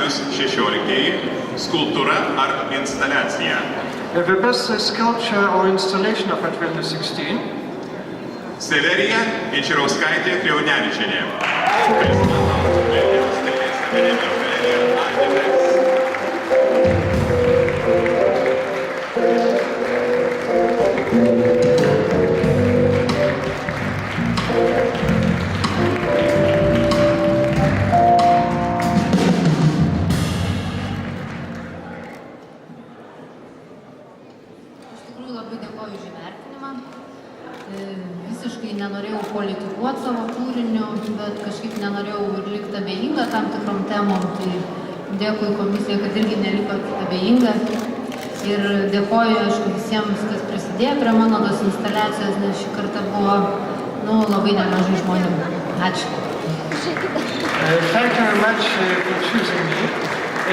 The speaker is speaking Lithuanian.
Vilnius 16 skulptūra ar instaliacija. The best sculpture or installation of Vilnius 16. Severija Inčirauskaitė Kriaunevičienė. Pristatom Vilniaus dailės akademijos galerija Architects. Labai dėkoju už įvertinimą. Visiškai nenorėjau politikuoti savo kūriniu, bet kažkaip nenorėjau ir likti abejinga tam tikrom temom. Tai dėkui komisijai, kad irgi nelikot abejinga. Ir dėkoju, aišku, visiems, kas prisidėjo prie mano tos instaliacijos, nes šį kartą buvo labai nemažai žmonių. Ačiū. Thank you very much for choosing